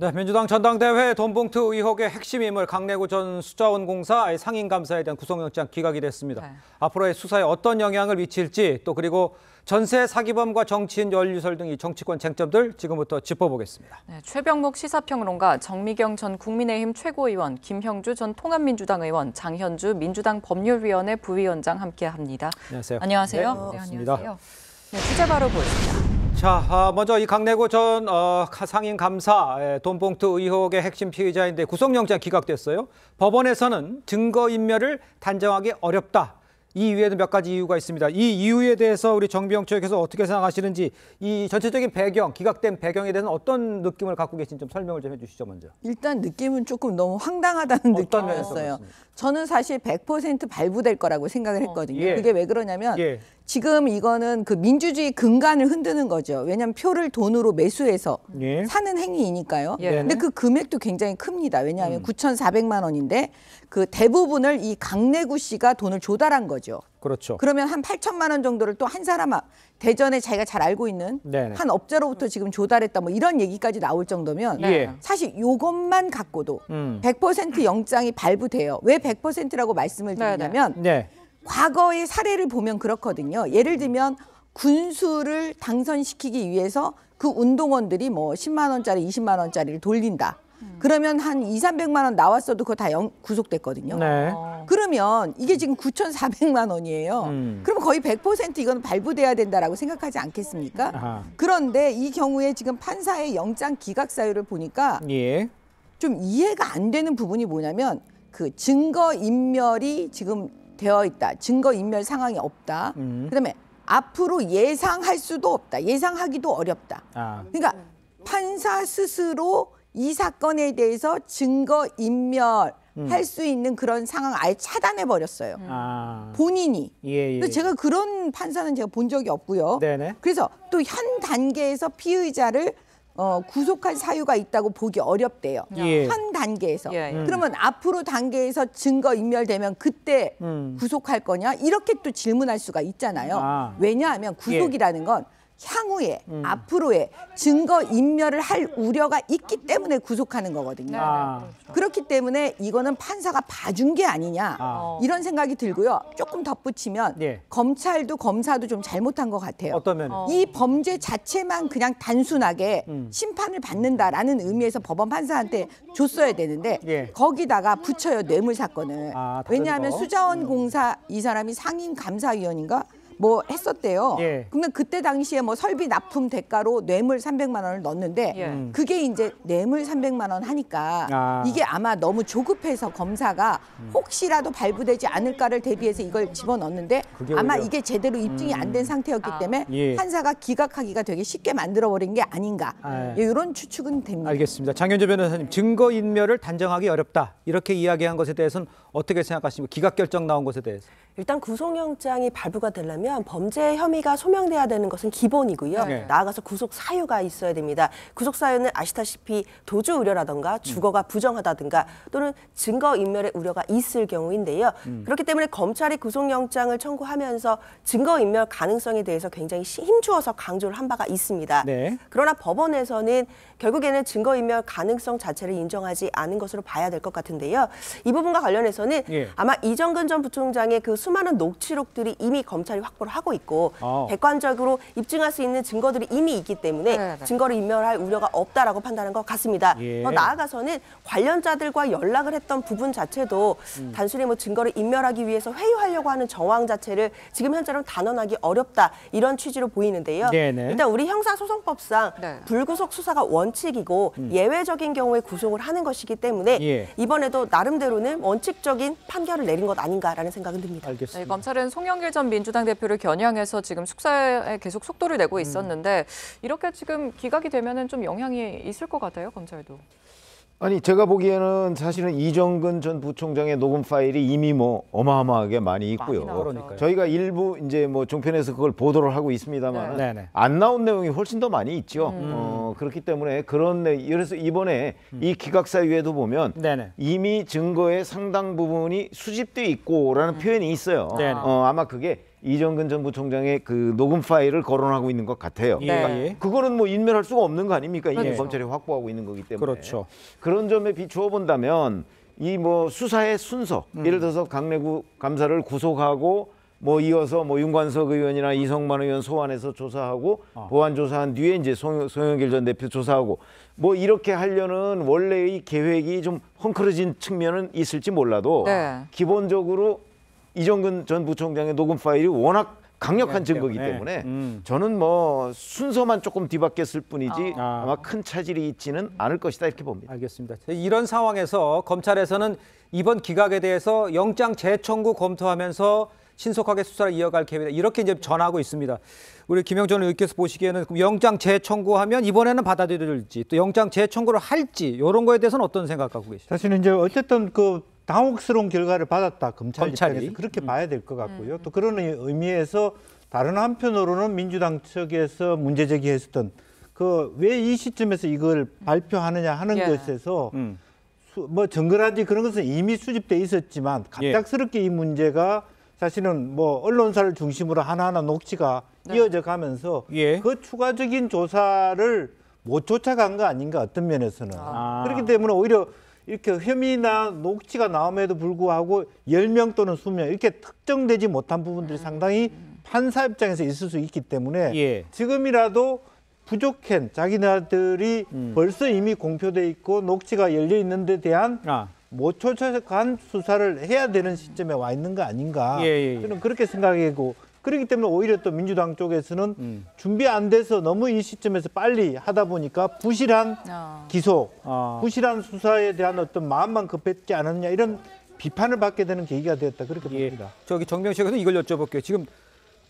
네, 민주당 전당대회 돈봉투 의혹의 핵심 인물 강내구 전 수자원공사 상임감사에 대한 구속영장 기각이 됐습니다. 네. 앞으로의 수사에 어떤 영향을 미칠지 또 그리고 전세 사기범과 정치인 연루설 등 이 정치권 쟁점들 지금부터 짚어보겠습니다. 네, 최병목 시사평론가, 정미경 전 국민의힘 최고위원, 김형주 전 통합민주당 의원, 장현주 민주당 법률위원회 부위원장 함께합니다. 안녕하세요. 안녕하세요. 네, 반갑습니다. 안녕하세요. 네, 주제 바로 보겠습니다. 자, 먼저 이 강내구 전 상임감사 돈봉투 의혹의 핵심 피의자인데 구속영장 기각됐어요. 법원에서는 증거인멸을 단정하기 어렵다. 이 이유에는 몇 가지 이유가 있습니다. 이 이유에 대해서 우리 정비영 측에서 어떻게 생각하시는지, 이 전체적인 배경, 기각된 배경에 대해서는 어떤 느낌을 갖고 계신지 좀 설명을 좀 해주시죠, 먼저. 일단 느낌은 조금 너무 황당하다는 느낌이었어요. 저는 사실 100% 발부될 거라고 생각을 했거든요. 예. 그게 왜 그러냐면 예. 지금 이거는 그 민주주의 근간을 흔드는 거죠. 왜냐하면 표를 돈으로 매수해서 예. 사는 행위이니까요. 예. 근데 그 금액도 굉장히 큽니다. 왜냐하면 9,400만 원인데 그 대부분을 이 강내구 씨가 돈을 조달한 거죠. 그렇죠. 그러면 한 8천만 원 정도를 또 한 사람, 대전에 자기가 잘 알고 있는 네네. 한 업자로부터 지금 조달했다, 뭐 이런 얘기까지 나올 정도면 예. 사실 이것만 갖고도 100% 영장이 발부돼요. 왜 100%라고 말씀을 드리냐면 네. 과거의 사례를 보면 그렇거든요. 예를 들면 군수를 당선시키기 위해서 그 운동원들이 뭐 10만 원짜리, 20만 원짜리를 돌린다. 그러면 한 200~300만 원 나왔어도 그거 다 구속됐거든요. 네. 그러면 이게 지금 9,400만 원이에요. 그러면 거의 100% 이건 발부돼야 된다라고 생각하지 않겠습니까? 아하. 그런데 이 경우에 지금 판사의 영장 기각 사유를 보니까 예. 좀 이해가 안 되는 부분이 뭐냐면 그 증거인멸이 지금 되어 있다. 증거인멸 상황이 없다. 그다음에 앞으로 예상할 수도 없다. 예상하기도 어렵다. 그러니까 판사 스스로 이 사건에 대해서 증거인멸 할 수 있는 그런 상황 아예 차단해 버렸어요. 본인이. 예. 근데 제가 그런 판사는 제가 본 적이 없고요. 네네. 그래서 또 현 단계에서 피의자를 구속할 사유가 있다고 보기 어렵대요. 예. 현 단계에서. 예. 그러면 앞으로 단계에서 증거 인멸되면 그때 구속할 거냐? 이렇게 또 질문할 수가 있잖아요. 왜냐하면 구속이라는 건 향후에 앞으로의 증거 인멸을 할 우려가 있기 때문에 구속하는 거거든요. 그렇기 때문에 이거는 판사가 봐준 게 아니냐 이런 생각이 들고요. 조금 덧붙이면 예. 검찰도 검사도 좀 잘못한 것 같아요. 어떤 면에? 이 범죄 자체만 그냥 단순하게 심판을 받는다라는 의미에서 법원 판사한테 줬어야 되는데 예. 거기다가 붙여요, 뇌물 사건을. 다른 왜냐하면 거. 수자원공사 이 사람이 상임감사위원인가 뭐 했었대요. 예. 근데 그때 당시에 뭐 설비 납품 대가로 뇌물 300만 원을 넣었는데 예. 그게 이제 뇌물 300만 원 하니까 이게 아마 너무 조급해서 검사가 혹시라도 발부되지 않을까를 대비해서 이걸 집어넣었는데 아마 오히려. 이게 제대로 입증이 안 된 상태였기 때문에 예. 판사가 기각하기가 되게 쉽게 만들어버린 게 아닌가. 이런 추측은 됩니다. 알겠습니다. 장현주 변호사님, 증거인멸을 단정하기 어렵다. 이렇게 이야기한 것에 대해서는 어떻게 생각하십니까? 기각 결정 나온 것에 대해서. 일단 구속영장이 발부가 되려면 범죄 혐의가 소명돼야 되는 것은 기본이고요. 네. 나아가서 구속 사유가 있어야 됩니다. 구속 사유는 아시다시피 도주 우려라든가 주거가 부정하다든가 또는 증거인멸의 우려가 있을 경우인데요. 그렇기 때문에 검찰이 구속영장을 청구하면서 증거인멸 가능성에 대해서 굉장히 힘주어서 강조를 한 바가 있습니다. 네. 그러나 법원에서는 결국에는 증거인멸 가능성 자체를 인정하지 않은 것으로 봐야 될 것 같은데요. 이 부분과 관련해서는 예. 아마 이정근 전 부총장의 그 수많은 녹취록들이 이미 검찰이 확보를 하고 있고 객관적으로 입증할 수 있는 증거들이 이미 있기 때문에 증거를 인멸할 우려가 없다라고 판단한 것 같습니다. 예. 더 나아가서는 관련자들과 연락을 했던 부분 자체도 단순히 뭐 증거를 인멸하기 위해서 회유하려고 하는 정황 자체를 지금 현재로는 단언하기 어렵다 이런 취지로 보이는데요. 네네. 일단 우리 형사소송법상 네. 불구속 수사가 원칙이고 예외적인 경우에 구속을 하는 것이기 때문에 예. 이번에도 나름대로는 원칙적인 판결을 내린 것 아닌가라는 생각은 듭니다. 알겠습니다. 네, 검찰은 송영길 전 민주당 대표를 겨냥해서 지금 숙사에 계속 속도를 내고 있었는데 이렇게 지금 기각이 되면은 좀 영향이 있을 것 같아요, 검찰도. 아니 제가 보기에는 사실은 이정근 전 부총장의 녹음 파일이 이미 뭐 어마어마하게 많이 있고요. 그러니까요. 저희가 일부 이제 뭐 종편에서 그걸 보도를 하고 있습니다만 네네. 안 나온 내용이 훨씬 더 많이 있죠. 그렇기 때문에 그래서 이번에 이 기각 사유에도 보면 네네. 이미 증거의 상당 부분이 수집돼 있고라는 표현이 있어요. 네네. 아마 그게 이정근 전 부총장의 그 녹음 파일을 거론하고 있는 것 같아요. 예. 네. 그거는 뭐 인멸할 수가 없는 거 아닙니까? 이미 그렇죠. 검찰이 확보하고 있는 거기 때문에. 그렇죠. 그런 점에 비추어 본다면 이 뭐 수사의 순서, 예를 들어서 강내구 감사를 구속하고 뭐 이어서 뭐 윤관석 의원이나 이성만 의원 소환해서 조사하고 보완 조사한 뒤에 이제 송영길 전 대표 조사하고 뭐 이렇게 하려는 원래의 계획이 좀 헝클어진 측면은 있을지 몰라도 네. 기본적으로 이정근 전 부총장의 녹음 파일이 워낙 강력한 네, 증거이기 네. 때문에 저는 뭐 순서만 조금 뒤바뀌었을 뿐이지 아. 아마 큰 차질이 있지는 않을 것이다 이렇게 봅니다. 알겠습니다. 이런 상황에서 검찰에서는 이번 기각에 대해서 영장 재청구 검토하면서 신속하게 수사를 이어갈 계획이다. 이렇게 이제 전하고 있습니다. 우리 김영전 의원께서 보시기에는 영장 재청구하면 이번에는 받아들일지 또 영장 재청구를 할지 이런 거에 대해서는 어떤 생각 갖고 계시죠? 사실은 이제 어쨌든 그 당혹스러운 결과를 받았다 검찰 검찰이. 입장에서 그렇게 봐야 될 것 같고요. 또 그런 의미에서 다른 한편으로는 민주당 측에서 문제 제기했었던 그 왜 이 시점에서 이걸 발표하느냐 하는 예. 것에서 뭐 정글한지 그런 것은 이미 수집돼 있었지만 갑작스럽게 이 문제가 사실은 뭐 언론사를 중심으로 하나하나 녹취가 이어져 가면서 예. 그 추가적인 조사를 못 쫓아간 거 아닌가 어떤 면에서는 그렇기 때문에 오히려 이렇게 혐의나 녹취가 나옴에도 불구하고 10명 또는 20명 이렇게 특정되지 못한 부분들이 상당히 판사 입장에서 있을 수 있기 때문에 예. 지금이라도 부족한 자기네들이 벌써 이미 공표돼 있고 녹취가 열려 있는 데 대한 못 쫓아간 수사를 해야 되는 시점에 와 있는 거 아닌가 예. 저는 그렇게 생각하고 그렇기 때문에 오히려 또 민주당 쪽에서는 준비 안 돼서 너무 이 시점에서 빨리 하다 보니까 부실한 기소, 부실한 수사에 대한 어떤 마음만 급했지 않았냐 이런 비판을 받게 되는 계기가 되었다 그렇게 봅니다. 저기 정명 씨에서 이걸 여쭤볼게요. 지금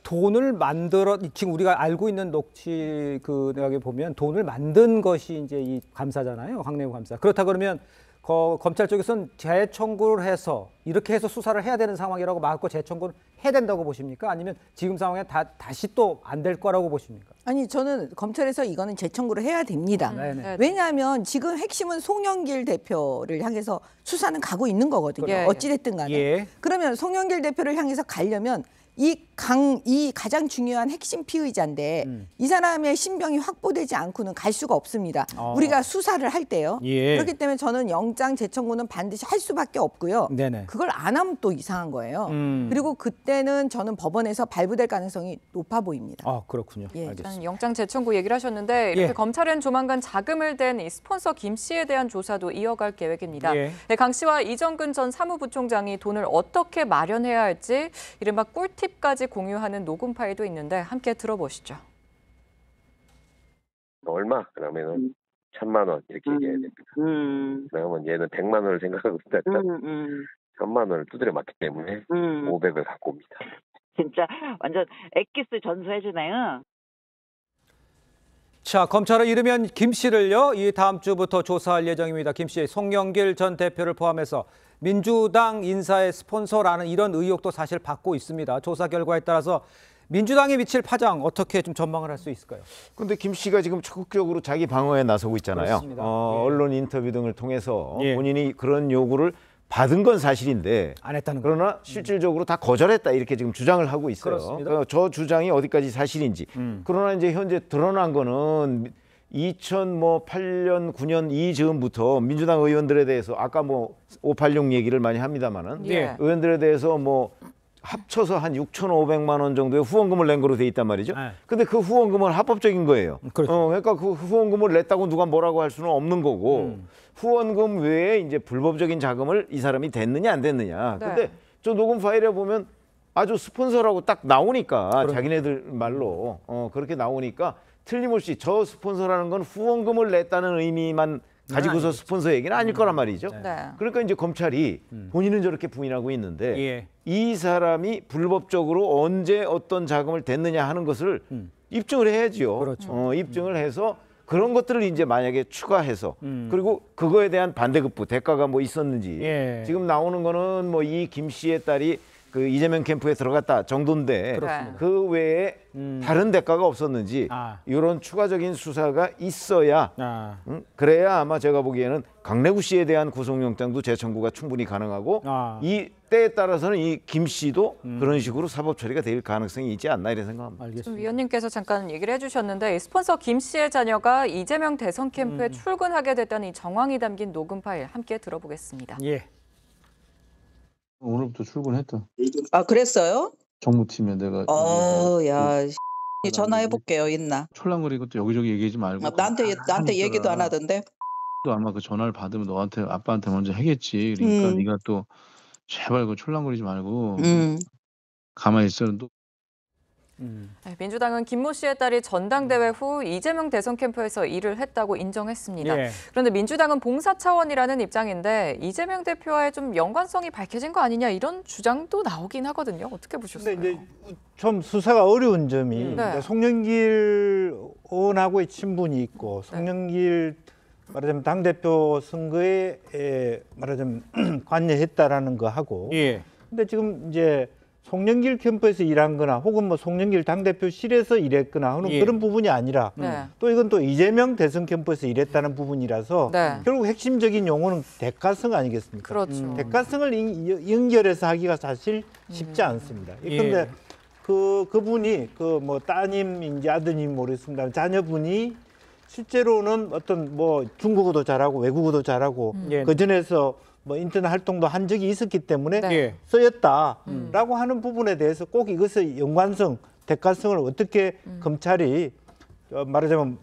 돈을 만들어 지금 우리가 알고 있는 녹취 그 내용에 보면 돈을 만든 것이 이제 이 감사잖아요. 강내구 감사. 그렇다 그러면 검찰 쪽에서는 재청구를 해서 이렇게 해서 수사를 해야 되는 상황이라고 막고 재청구를 해야 된다고 보십니까? 아니면 지금 상황에 다시 또 안 될 거라고 보십니까? 아니 저는 검찰에서 이거는 재청구를 해야 됩니다. 네네. 왜냐하면 지금 핵심은 송영길 대표를 향해서 수사는 가고 있는 거거든요. 예. 어찌됐든 간에. 예. 그러면 송영길 대표를 향해서 가려면 이 가장 중요한 핵심 피의자인데 이 사람의 신병이 확보되지 않고는 갈 수가 없습니다. 우리가 수사를 할 때요. 예. 그렇기 때문에 저는 영장 재청구는 반드시 할 수밖에 없고요. 네네. 그걸 안 하면 또 이상한 거예요. 그리고 그때는 저는 법원에서 발부될 가능성이 높아 보입니다. 아 그렇군요. 예. 알겠습니다. 일단 영장 재청구 얘기를 하셨는데 이렇게 예. 검찰은 조만간 자금을 댄 이 스폰서 김 씨에 대한 조사도 이어갈 계획입니다. 예. 네, 강 씨와 이정근 전 사무부총장이 돈을 어떻게 마련해야 할지 이른바 꿀팁까지 공유하는 녹음 파일도 있는데 함께 들어보시죠. 얼마? 그러면은 1,000만 원 이렇게 얘기해야 됩니다. 그러면 얘는 100만 원을 생각하고 있다면 1,000만 원을 두드려 맞기 때문에 500을 갖고 옵니다. 진짜 완전 엑기스 전수해주네요. 자, 검찰은 이르면 김 씨를요, 이 다음 주부터 조사할 예정입니다. 김 씨, 송영길 전 대표를 포함해서 민주당 인사의 스폰서라는 이런 의혹도 사실 받고 있습니다. 조사 결과에 따라서 민주당에 미칠 파장 어떻게 좀 전망을 할 수 있을까요? 그런데 김 씨가 지금 적극적으로 자기 방어에 나서고 있잖아요. 그렇습니다. 예. 언론 인터뷰 등을 통해서 예. 본인이 그런 요구를 받은 건 사실인데 안 했다는 거예요. 그러나 실질적으로 다 거절했다 이렇게 지금 주장을 하고 있어요. 그렇습니다. 그러니까 저 주장이 어디까지 사실인지. 그러나 이제 현재 드러난 거는 2008년 9년 이즈음부터 민주당 의원들에 대해서 아까 뭐 586 얘기를 많이 합니다만은 예. 의원들에 대해서 뭐 합쳐서 한 6,500만 원 정도의 후원금을 낸 거로 돼 있단 말이죠. 네. 근데 그 후원금은 합법적인 거예요. 그렇죠. 그러니까 그 후원금을 냈다고 누가 뭐라고 할 수는 없는 거고 후원금 외에 이제 불법적인 자금을 이 사람이 됐느냐 안 됐느냐. 네. 근데 저 녹음 파일에 보면 아주 스폰서라고 딱 나오니까 그러네. 자기네들 말로 그렇게 나오니까 틀림없이 저 스폰서라는 건 후원금을 냈다는 의미만 가지고서 스폰서 얘기는 아닐 거란 말이죠. 네. 그러니까 이제 검찰이 본인은 저렇게 부인하고 있는데 예. 이 사람이 불법적으로 언제 어떤 자금을 댔느냐 하는 것을 입증을 해야지요. 그렇죠. 입증을 해서 그런 것들을 이제 만약에 추가해서 그리고 그거에 대한 반대급부 대가가 뭐 있었는지 예. 지금 나오는 거는 뭐 이 김 씨의 딸이 그 이재명 캠프에 들어갔다 정도인데 그렇습니다. 그 외에 다른 대가가 없었는지 이런 추가적인 수사가 있어야 그래야 아마 제가 보기에는 강래구 씨에 대한 구속영장도 재청구가 충분히 가능하고 이 때에 따라서는 이 김 씨도 그런 식으로 사법 처리가 될 가능성이 있지 않나 이런 생각합니다. 알겠습니다. 위원님께서 잠깐 얘기를 해주셨는데 스폰서 김 씨의 자녀가 이재명 대선 캠프에 출근하게 됐다는 이 정황이 담긴 녹음 파일 함께 들어보겠습니다. 예. 오늘부터 출근했다. 아, 그랬어요? 정무팀에 내가 야, 전화해 볼게요. 있나? 촐랑거리고 또 여기저기 얘기하지 말고. 나한테 얘기도 안 하던데. 또 아마 그 전화를 받으면 너한테 아빠한테 먼저 하겠지. 그러니까 네가 또 제발 그 촐랑거리지 말고 가만히 있어. 또 민주당은 김모 씨의 딸이 전당대회 후 이재명 대선 캠프에서 일을 했다고 인정했습니다. 예. 그런데 민주당은 봉사 차원이라는 입장인데 이재명 대표와의 좀 연관성이 밝혀진 거 아니냐 이런 주장도 나오긴 하거든요. 어떻게 보셨어요? 근데 이제 좀 수사가 어려운 점이 송영길 의원하고의 친분이 있고 송영길 말하자면 당대표 선거에 말하자면 관여했다라는 거 하고 근데 지금 이제 송영길 캠프에서 일한 거나 혹은 뭐 송영길 당대표실에서 일했거나 하는 그런 부분이 아니라 또 이건 또 이재명 대선 캠프에서 일했다는 부분이라서 결국 핵심적인 용어는 대가성 아니겠습니까? 그렇죠. 대가성을 연결해서 하기가 사실 쉽지 않습니다. 그런데 그분이 그 뭐 따님인지 아드님 모르겠습니다. 자녀분이 실제로는 어떤 뭐 중국어도 잘하고 외국어도 잘하고 그 전에서 뭐 인터넷 활동도 한 적이 있었기 때문에 쓰였다라고 하는 부분에 대해서 꼭 이것의 연관성, 대가성을 어떻게 검찰이 말하자면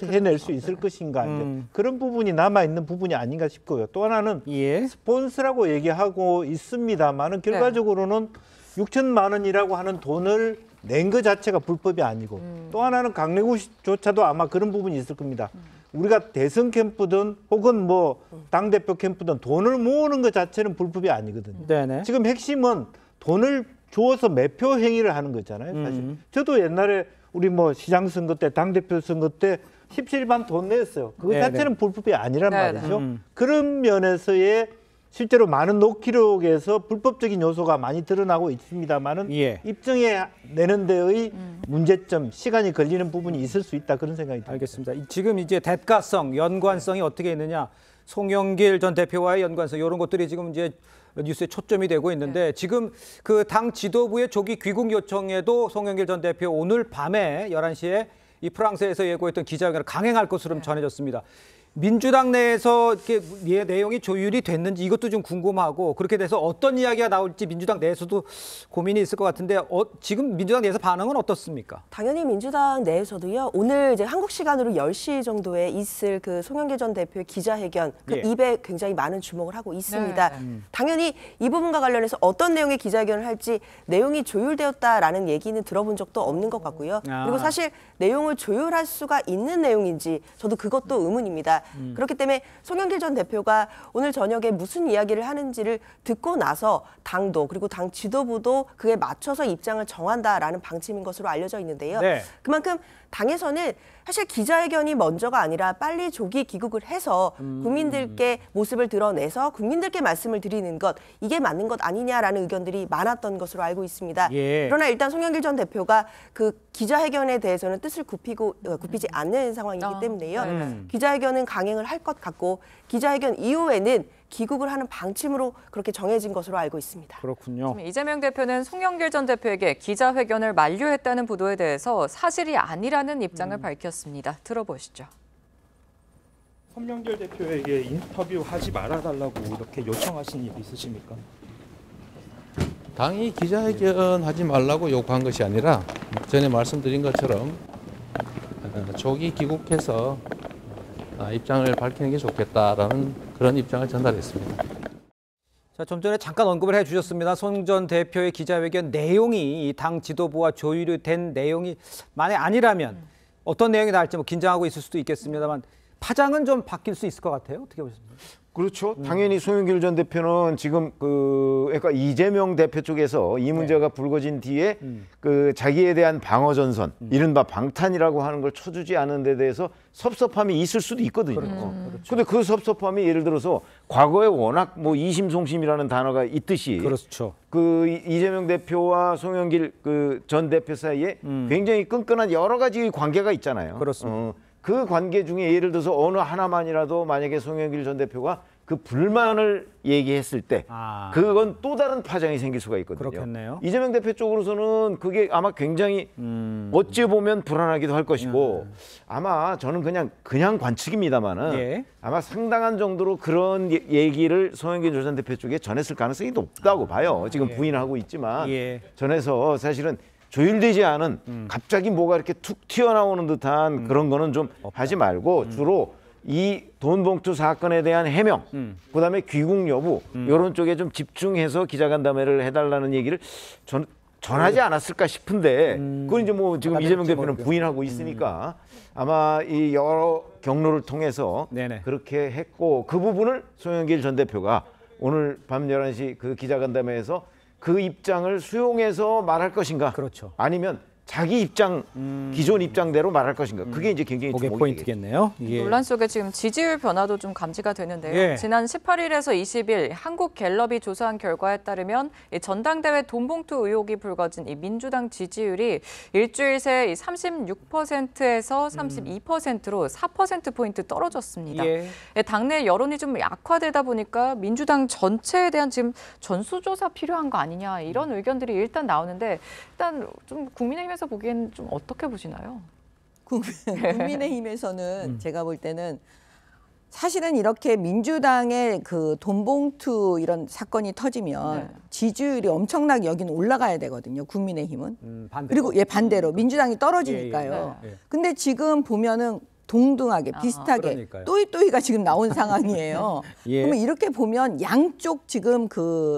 해낼 수 있을 것인가 그런 부분이 남아 있는 부분이 아닌가 싶고요. 또 하나는 스폰서라고 얘기하고 있습니다만은 결과적으로는 6천만 원이라고 하는 돈을 낸 것 자체가 불법이 아니고 또 하나는 강래구조차도 아마 그런 부분이 있을 겁니다. 우리가 대선 캠프든 혹은 뭐 당대표 캠프든 돈을 모으는 것 자체는 불법이 아니거든요. 네네. 지금 핵심은 돈을 주어서 매표 행위를 하는 거잖아요. 사실 저도 옛날에 우리 뭐 시장 선거 때 당대표 선거 때 17반 돈 냈어요. 그것 자체는 불법이 아니란 말이죠. 그런 면에서의 실제로 많은 녹취록에서 불법적인 요소가 많이 드러나고 있습니다만은 입증해 내는 데의 문제점, 시간이 걸리는 부분이 있을 수 있다 그런 생각이 듭니다. 알겠습니다. 지금 이제 대가성, 연관성이 어떻게 있느냐, 송영길 전 대표와의 연관성 이런 것들이 지금 이제 뉴스에 초점이 되고 있는데 지금 그 당 지도부의 조기 귀국 요청에도 송영길 전 대표 오늘 밤에 11시에 이 프랑스에서 예고했던 기자회견을 강행할 것으로 전해졌습니다. 민주당 내에서 이렇게 내용이 조율이 됐는지 이것도 좀 궁금하고 그렇게 돼서 어떤 이야기가 나올지 민주당 내에서도 고민이 있을 것 같은데 지금 민주당 내에서 반응은 어떻습니까? 당연히 민주당 내에서도요. 오늘 이제 한국 시간으로 10시 정도에 있을 그 송영길 전 대표의 기자회견 그 입에 굉장히 많은 주목을 하고 있습니다. 당연히 이 부분과 관련해서 어떤 내용의 기자회견을 할지 내용이 조율되었다라는 얘기는 들어본 적도 없는 것 같고요. 그리고 사실 내용을 조율할 수가 있는 내용인지 저도 그것도 의문입니다. 그렇기 때문에 송영길 전 대표가 오늘 저녁에 무슨 이야기를 하는지를 듣고 나서 당도 그리고 당 지도부도 그에 맞춰서 입장을 정한다라는 방침인 것으로 알려져 있는데요. 그만큼 당에서는 사실 기자회견이 먼저가 아니라 빨리 조기 귀국을 해서 국민들께 모습을 드러내서 국민들께 말씀을 드리는 것 이게 맞는 것 아니냐라는 의견들이 많았던 것으로 알고 있습니다. 그러나 일단 송영길 전 대표가 그 기자회견에 대해서는 뜻을 굽히지 않는 상황이기 때문에요. 기자회견은 강행을 할 것 같고 기자회견 이후에는 귀국을 하는 방침으로 그렇게 정해진 것으로 알고 있습니다. 그렇군요. 이재명 대표는 송영길 전 대표에게 기자회견을 만류했다는 보도에 대해서 사실이 아니라는 입장을 밝혔습니다. 들어보시죠. 송영길 대표에게 인터뷰하지 말아달라고 이렇게 요청하신 일 있으십니까? 당이 기자회견 하지 말라고 요구한 것이 아니라 전에 말씀드린 것처럼 조기 귀국해서 입장을 밝히는 게 좋겠다라는 그런 입장을 전달했습니다. 자, 좀 전에 잠깐 언급을 해주셨습니다. 송 전 대표의 기자회견 내용이 당 지도부와 조율이 된 내용이 만약 아니라면 어떤 내용이 나올지 뭐 긴장하고 있을 수도 있겠습니다만 파장은 좀 바뀔 수 있을 것 같아요. 어떻게 보십니까? 그렇죠. 당연히 송영길 전 대표는 지금 그러니까 이재명 대표 쪽에서 이 문제가 불거진 뒤에 그 자기에 대한 방어 전선, 이른바 방탄이라고 하는 걸 쳐주지 않은 데 대해서 섭섭함이 있을 수도 있거든요. 그런데 그 섭섭함이 예를 들어서 과거에 워낙 뭐 이심송심이라는 단어가 있듯이 그렇죠. 그 이재명 대표와 송영길 그 전 대표 사이에 굉장히 끈끈한 여러 가지 관계가 있잖아요. 그렇습니다. 그 관계 중에 예를 들어서 어느 하나만이라도 만약에 송영길 전 대표가 그 불만을 얘기했을 때 그건 또 다른 파장이 생길 수가 있거든요. 그렇겠네요. 이재명 대표 쪽으로서는 그게 아마 굉장히 어찌 보면 불안하기도 할 것이고 아마 저는 그냥 관측입니다만은 예. 아마 상당한 정도로 그런 얘기를 송영길 전 대표 쪽에 전했을 가능성이 높다고 봐요. 지금 부인하고 있지만 전해서 사실은 조율되지 않은 갑자기 뭐가 이렇게 툭 튀어나오는 듯한 그런 거는 좀 하지 말고 주로 이 돈 봉투 사건에 대한 해명, 그다음에 귀국 여부 이런 쪽에 좀 집중해서 기자간담회를 해달라는 얘기를 전하지 않았을까 싶은데 그건 이제 뭐 지금 이재명 대표는 부인하고 있으니까 아마 이 여러 경로를 통해서 그렇게 했고 그 부분을 송영길 전 대표가 오늘 밤 11시 그 기자간담회에서 그 입장을 수용해서 말할 것인가? 그렇죠. 아니면 자기 입장, 기존 입장대로 말할 것인가? 그게 이제 굉장히 그게 주목이 포인트겠네요. 예. 논란 속에 지금 지지율 변화도 좀 감지가 되는데요. 예. 지난 18일에서 20일 한국갤럽이 조사한 결과에 따르면 이 전당대회 돈봉투 의혹이 불거진 이 민주당 지지율이 일주일 새 36%에서 32%로 4%포인트 떨어졌습니다. 예. 당내 여론이 좀 약화되다 보니까 민주당 전체에 대한 지금 전수조사 필요한 거 아니냐 이런 의견들이 일단 나오는데 일단 좀 국민의힘에서 보기엔 좀 어떻게 보시나요? 국민의힘에서는 제가 볼 때는 사실은 이렇게 민주당의 그 돈봉투 이런 사건이 터지면 지지율이 엄청나게 여기는 올라가야 되거든요. 국민의힘은. 반대로. 그리고 반대로 민주당이 떨어지니까요. 근데 지금 보면은 동등하게 비슷하게 또이또이가 지금 나온 상황이에요. 그러면 이렇게 보면 양쪽 지금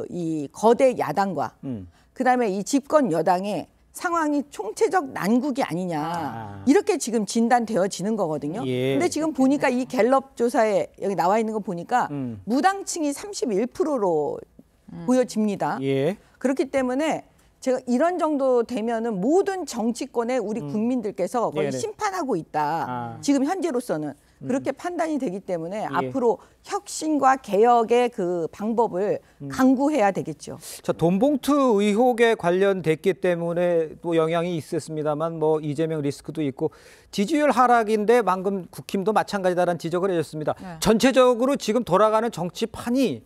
이 거대 야당과 그다음에 이 집권 여당의 상황이 총체적 난국이 아니냐 이렇게 지금 진단되어지는 거거든요. 근데 지금 보니까 이 갤럽 조사에 여기 나와 있는 거 보니까 무당층이 31%로 보여집니다. 그렇기 때문에 제가 이런 정도 되면은 모든 정치권의 우리 국민들께서 거의 심판하고 있다. 지금 현재로서는 그렇게 판단이 되기 때문에 앞으로 혁신과 개혁의 그 방법을 강구해야 되겠죠. 자, 돈봉투 의혹에 관련됐기 때문에 또 영향이 있었습니다만 뭐 이재명 리스크도 있고 지지율 하락인데 방금 국힘도 마찬가지다라는 지적을 해줬습니다. 전체적으로 지금 돌아가는 정치판이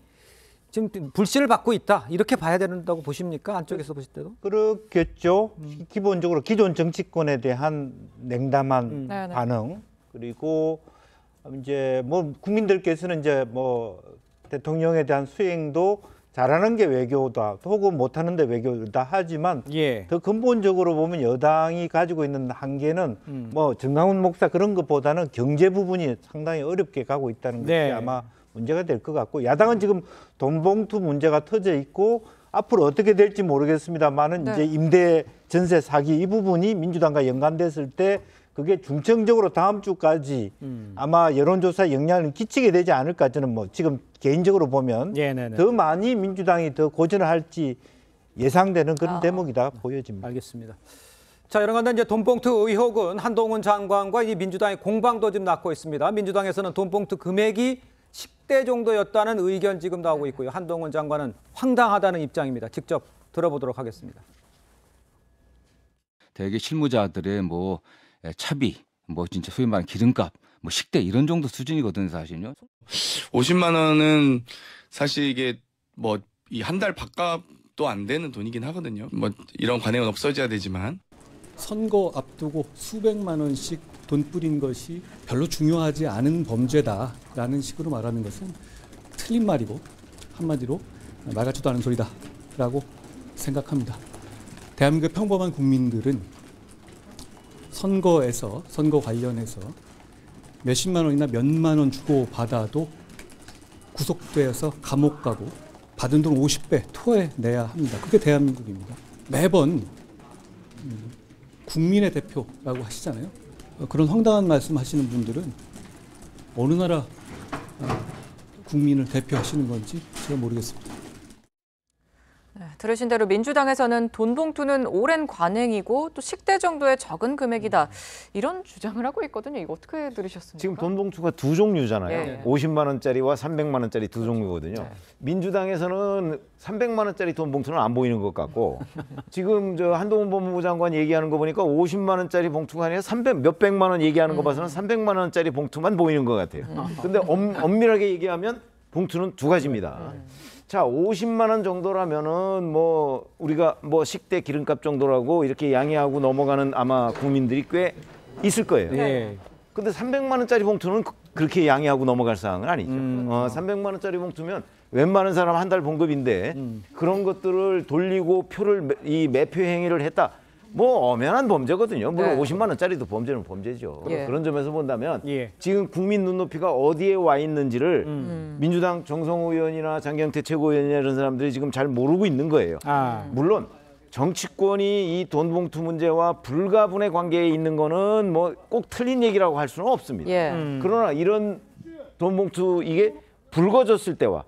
지금 불신을 받고 있다 이렇게 봐야 된다고 보십니까? 안쪽에서 보실 때도? 그렇겠죠. 기본적으로 기존 정치권에 대한 냉담한 반응 그리고 이제 뭐 국민들께서는 이제 뭐 대통령에 대한 수행도 잘하는 게 외교다 혹은 못하는 데 외교다 하지만 더 근본적으로 보면 여당이 가지고 있는 한계는 뭐 정강훈 목사 그런 것보다는 경제 부분이 상당히 어렵게 가고 있다는 것이 아마 문제가 될 것 같고 야당은 지금 돈봉투 문제가 터져 있고 앞으로 어떻게 될지 모르겠습니다만은 이제 임대 전세 사기 이 부분이 민주당과 연관됐을 때 그게 중점적으로 다음 주까지 아마 여론조사에 영향을 끼치게 되지 않을까 저는 뭐 지금 개인적으로 보면 더 많이 민주당이 더 고전을 할지 예상되는 그런 대목이다 보여집니다. 알겠습니다. 자, 이런 건데 이제 돈봉투 의혹은 한동훈 장관과 이 민주당의 공방도 지금 낳고 있습니다. 민주당에서는 돈봉투 금액이 10대 정도였다는 의견 지금 나오고 있고요. 한동훈 장관은 황당하다는 입장입니다. 직접 들어보도록 하겠습니다. 대개 실무자들의 뭐 차비, 뭐 진짜 소위 말하는 기름값, 뭐 식대 이런 정도 수준이거든요, 사실은요. 50만 원은 사실 이게 뭐 이 한 달 밥값도 안 되는 돈이긴 하거든요. 뭐 이런 관행은 없어져야 되지만 선거 앞두고 수백만 원씩 돈 뿌린 것이 별로 중요하지 않은 범죄다라는 식으로 말하는 것은 틀린 말이고 한마디로 말 같지도 않은 소리다라고 생각합니다. 대한민국 평범한 국민들은 선거 관련해서 몇십만 원이나 몇만 원 주고 받아도 구속되어서 감옥 가고 받은 돈 50배 토해내야 합니다. 그게 대한민국입니다. 매번 국민의 대표라고 하시잖아요. 그런 황당한 말씀 하시는 분들은 어느 나라 국민을 대표하시는 건지 제가 모르겠습니다. 네, 들으신 대로 민주당에서는 돈 봉투는 오랜 관행이고 또 식대 정도의 적은 금액이다. 이런 주장을 하고 있거든요. 이거 어떻게 들으셨습니까? 지금 돈 봉투가 두 종류잖아요. 예. 50만 원짜리와 300만 원짜리 두 종류거든요. 네. 민주당에서는 300만 원짜리 돈 봉투는 안 보이는 것 같고 지금 저 한동훈 법무부 장관 얘기하는 거 보니까 50만 원짜리 봉투가 아니라 300 몇백만 원 얘기하는 거 봐서는 300만 원짜리 봉투만 보이는 것 같아요. 근데 엄밀하게 얘기하면 봉투는 두 가지입니다. 자, 50만 원 정도라면은 뭐 우리가 뭐 식대 기름값 정도라고 이렇게 양해하고 넘어가는 아마 국민들이 꽤 있을 거예요. 예. 근데 300만 원짜리 봉투는 그렇게 양해하고 넘어갈 사항은 아니죠. 300만 원짜리 봉투면 웬만한 사람 한 달 봉급인데 그런 것들을 돌리고 표를 이 매표 행위를 했다. 뭐 엄연한 범죄거든요. 물론 네. 50만 원짜리도 범죄는 범죄죠. 예. 그런 점에서 본다면 예. 지금 국민 눈높이가 어디에 와 있는지를 민주당 정성호 의원이나 장경태 최고위원이나 이런 사람들이 지금 잘 모르고 있는 거예요. 물론 정치권이 이 돈 봉투 문제와 불가분의 관계에 있는 거는 뭐 꼭 틀린 얘기라고 할 수는 없습니다. 예. 그러나 이런 돈 봉투 이게 불거졌을 때와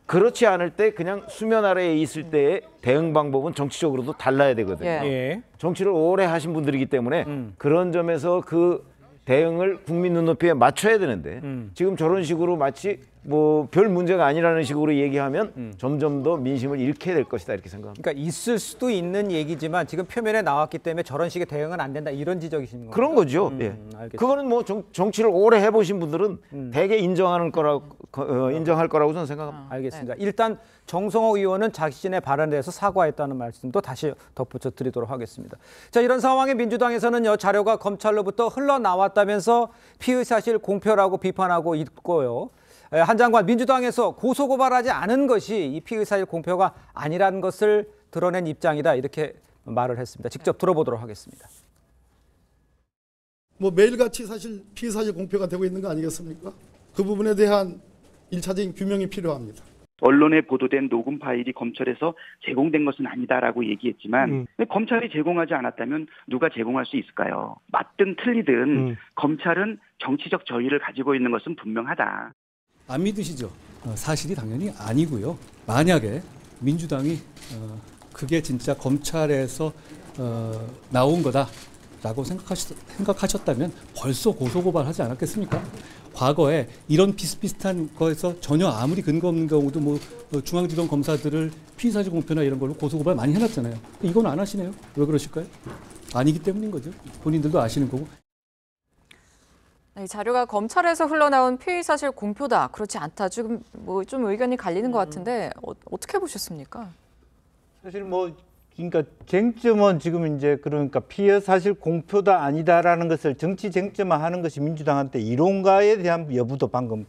그렇지 않을 때 그냥 수면 아래에 있을 때의 대응 방법은 정치적으로도 달라야 되거든요. 예. 정치를 오래 하신 분들이기 때문에 그런 점에서 그 대응을 국민 눈높이에 맞춰야 되는데 지금 저런 식으로 마치 뭐 별 문제가 아니라는 식으로 얘기하면 점점 더 민심을 잃게 될 것이다 이렇게 생각합니다. 그러니까 있을 수도 있는 얘기지만 지금 표면에 나왔기 때문에 저런 식의 대응은 안 된다 이런 지적이신 거죠? 그런 거죠. 예. 알겠습니다. 그거는 뭐 정치를 오래 해보신 분들은 대개 인정하는 거라고 인정할 거라고 저는 생각합니다. 알겠습니다. 일단 정성호 의원은 자신의 발언에 대해서 사과했다는 말씀도 다시 덧붙여 드리도록 하겠습니다. 자, 이런 상황에 민주당에서는요, 자료가 검찰로부터 흘러나왔다면서 피의 사실 공표라고 비판하고 있고요. 한 장관, 민주당에서 고소고발하지 않은 것이 이 피의 사실 공표가 아니라는 것을 드러낸 입장이다 이렇게 말을 했습니다. 직접 들어보도록 하겠습니다. 뭐 매일같이 사실 피의 사실 공표가 되고 있는 거 아니겠습니까? 그 부분에 대한 1차적인 규명이 필요합니다. 언론에 보도된 녹음 파일이 검찰에서 제공된 것은 아니다라고 얘기했지만 검찰이 제공하지 않았다면 누가 제공할 수 있을까요? 맞든 틀리든 검찰은 정치적 저의를 가지고 있는 것은 분명하다. 안 믿으시죠? 사실이 당연히 아니고요. 만약에 민주당이 그게 진짜 검찰에서 나온 거다라고 생각하셨다면 벌써 고소고발하지 않았겠습니까? 과거에 이런 비슷비슷한 거에서 전혀 아무리 근거 없는 경우도 뭐 중앙지검 검사들을 피의사실 공표나 이런 걸로 고소고발 많이 해놨잖아요. 이건 안 하시네요. 왜 그러실까요? 아니기 때문인 거죠. 본인들도 아시는 거고. 이 자료가 검찰에서 흘러나온 피의사실 공표다. 그렇지 않다. 지금 뭐 좀 의견이 갈리는 것 같은데 어떻게 보셨습니까? 사실 뭐 그러니까 쟁점은 지금 이제 그러니까 피의 사실 공표다 아니다라는 것을 정치 쟁점화하는 것이 민주당한테 이론가에 대한 여부도 방금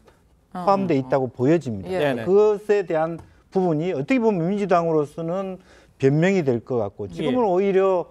포함되어 있다고 보여집니다. 예. 그것에 대한 부분이 어떻게 보면 민주당으로서는 변명이 될 것 같고 지금은 오히려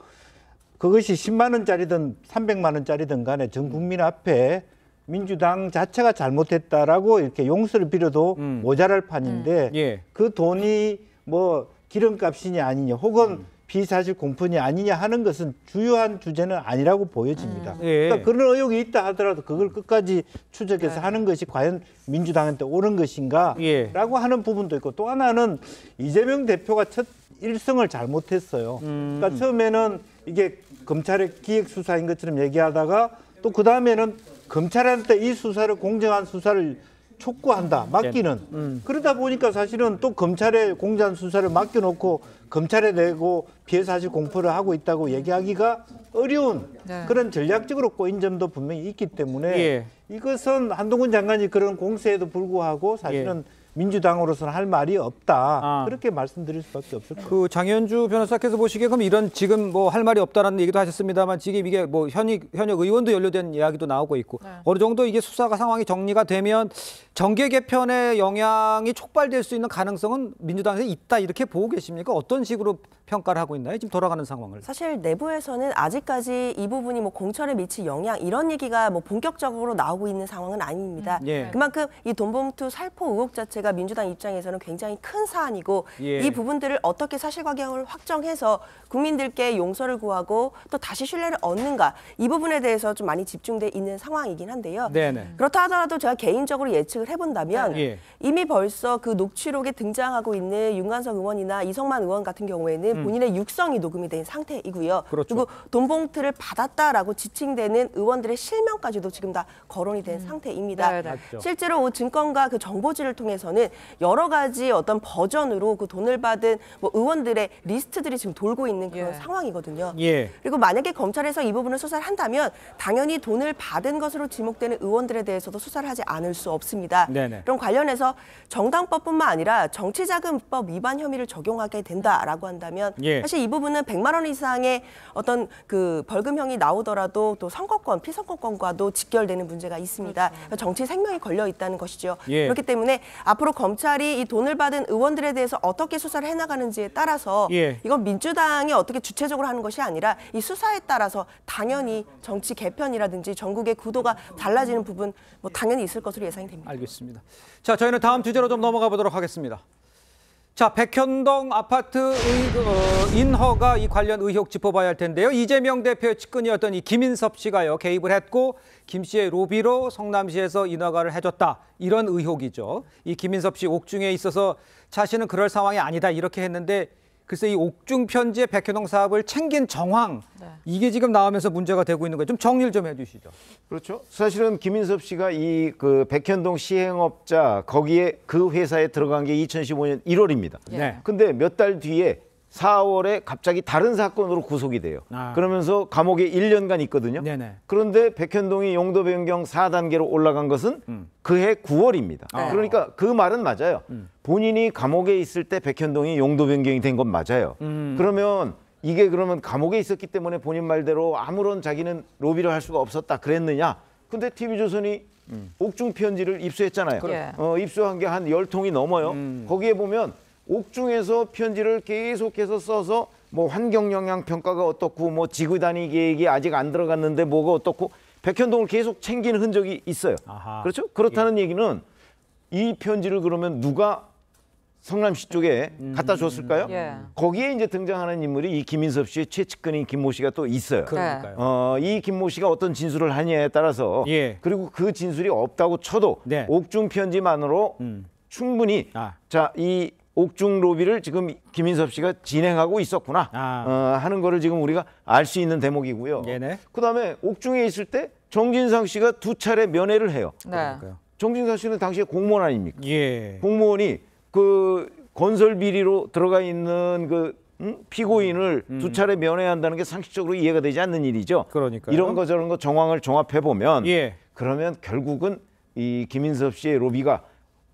그것이 10만 원짜리든 300만 원짜리든 간에 전 국민 앞에 민주당 자체가 잘못했다라고 이렇게 용서를 빌어도 모자랄 판인데 그 돈이 뭐 기름값이냐 아니냐 혹은 비사실 공표냐 아니냐 하는 것은 주요한 주제는 아니라고 보여집니다. 그러니까 그런 의혹이 있다 하더라도 그걸 끝까지 추적해서 하는 것이 과연 민주당한테 옳은 것인가라고 하는 부분도 있고 또 하나는 이재명 대표가 첫 일성을 잘못했어요. 그러니까 처음에는 이게 검찰의 기획수사인 것처럼 얘기하다가 또 그 다음에는 검찰한테 이 수사를 공정한 수사를 촉구한다, 맡기는. 그러다 보니까 사실은 또 검찰에 공정한 수사를 맡겨놓고 검찰에 내고 피해 사실 공표를 하고 있다고 얘기하기가 어려운 그런 전략적으로 꼬인 점도 분명히 있기 때문에 이것은 한동훈 장관이 그런 공세에도 불구하고 사실은 민주당으로서는 할 말이 없다. 그렇게 말씀드릴 수밖에 없을 것 같아요. 그 장현주 변호사께서 보시기에 그럼 이런 지금 뭐 할 말이 없다라는 얘기도 하셨습니다만 지금 이게 뭐 현역 의원도 연루된 이야기도 나오고 있고 어느 정도 이게 수사가 상황이 정리가 되면 정계 개편의 영향이 촉발될 수 있는 가능성은 민주당에서 있다 이렇게 보고 계십니까? 어떤 식으로 평가를 하고 있나요? 지금 돌아가는 상황을. 사실 내부에서는 아직까지 이 부분이 뭐 공천에 미칠 영향 이런 얘기가 뭐 본격적으로 나오고 있는 상황은 아닙니다. 그만큼 이 돈봉투 살포 의혹 자체가 자체가 민주당 입장에서는 굉장히 큰 사안이고 예. 이 부분들을 어떻게 사실관계를 확정해서 국민들께 용서를 구하고 또 다시 신뢰를 얻는가 이 부분에 대해서 좀 많이 집중돼 있는 상황이긴 한데요. 네네. 그렇다 하더라도 제가 개인적으로 예측을 해본다면 예. 이미 벌써 그 녹취록에 등장하고 있는 윤관석 의원이나 이성만 의원 같은 경우에는 본인의 육성이 녹음이 된 상태이고요. 그렇죠. 그리고 돈 봉투를 받았다라고 지칭되는 의원들의 실명까지도 지금 다 거론이 된 상태입니다. 네, 네. 맞죠. 실제로 증권가 그 정보지를 통해서는 여러 가지 어떤 버전으로 그 돈을 받은 뭐 의원들의 리스트들이 지금 돌고 있는 그런 예. 상황이거든요. 예. 그리고 만약에 검찰에서 이 부분을 수사를 한다면 당연히 돈을 받은 것으로 지목되는 의원들에 대해서도 수사를 하지 않을 수 없습니다. 네네. 그럼 관련해서 정당법뿐만 아니라 정치자금법 위반 혐의를 적용하게 된다라고 한다면 예. 사실 이 부분은 100만 원 이상의 어떤 그 벌금형이 나오더라도 또 선거권, 피선거권과도 직결되는 문제가 있습니다. 그러니까 정치 생명이 걸려 있다는 것이죠. 예. 그렇기 때문에 앞으로 검찰이 이 돈을 받은 의원들에 대해서 어떻게 수사를 해나가는지에 따라서 예. 이건 민주당이 어떻게 주체적으로 하는 것이 아니라 이 수사에 따라서 당연히 정치 개편이라든지 전국의 구도가 달라지는 부분 뭐 당연히 있을 것으로 예상이 됩니다. 알겠습니다. 자, 저희는 다음 주제로 좀 넘어가 보도록 하겠습니다. 자, 백현동 아파트 인허가 이 관련 의혹 짚어봐야 할 텐데요. 이재명 대표의 측근이었던 이 김인섭 씨가요 개입을 했고 김 씨의 로비로 성남시에서 인허가를 해줬다 이런 의혹이죠. 이 김인섭 씨 옥중에 있어서 자신은 그럴 상황이 아니다 이렇게 했는데 글쎄 이 옥중 편지의 백현동 사업을 챙긴 정황 이게 지금 나오면서 문제가 되고 있는 거예요. 좀 정리를 좀 해주시죠. 그렇죠. 사실은 김인섭 씨가 이 그 백현동 시행업자 거기에 그 회사에 들어간 게 2015년 1월입니다. 네. 근데 몇 달 뒤에 4월에 갑자기 다른 사건으로 구속이 돼요. 그러면서 감옥에 1년간 있거든요. 네네. 그런데 백현동이 용도 변경 4단계로 올라간 것은 그해 9월입니다. 그러니까 그 말은 맞아요. 본인이 감옥에 있을 때 백현동이 용도 변경이 된 건 맞아요. 그러면 이게 그러면 감옥에 있었기 때문에 본인 말대로 아무런 자기는 로비를 할 수가 없었다 그랬느냐? 근데 TV조선이 옥중 편지를 입수했잖아요. 입수한 게 한 10통이 넘어요. 거기에 보면 옥중에서 편지를 계속해서 써서 뭐 환경 영향 평가가 어떻고 뭐 지구 단위 계획이 아직 안 들어갔는데 뭐가 어떻고 백현동을 계속 챙긴 흔적이 있어요. 아하. 그렇죠? 그렇다는 얘기는 이 편지를 그러면 누가 성남시 쪽에 갖다 줬을까요? 거기에 이제 등장하는 인물이 이 김인섭 씨의 최측근인 김모 씨가 또 있어요. 그러니까요. 이 김모 씨가 어떤 진술을 하냐에 따라서 그리고 그 진술이 없다고 쳐도 옥중 편지만으로 충분히 자, 이 옥중 로비를 지금 김인섭 씨가 진행하고 있었구나 하는 거를 지금 우리가 알 수 있는 대목이고요. 그다음에 옥중에 있을 때 정진상 씨가 2차례 면회를 해요. 정진상 씨는 당시에 공무원 아닙니까? 공무원이 그 건설 비리로 들어가 있는 그 피고인을 2차례 면회한다는 게 상식적으로 이해가 되지 않는 일이죠. 그러니까요. 이런 거 저런 거 정황을 종합해 보면 그러면 결국은 이 김인섭 씨의 로비가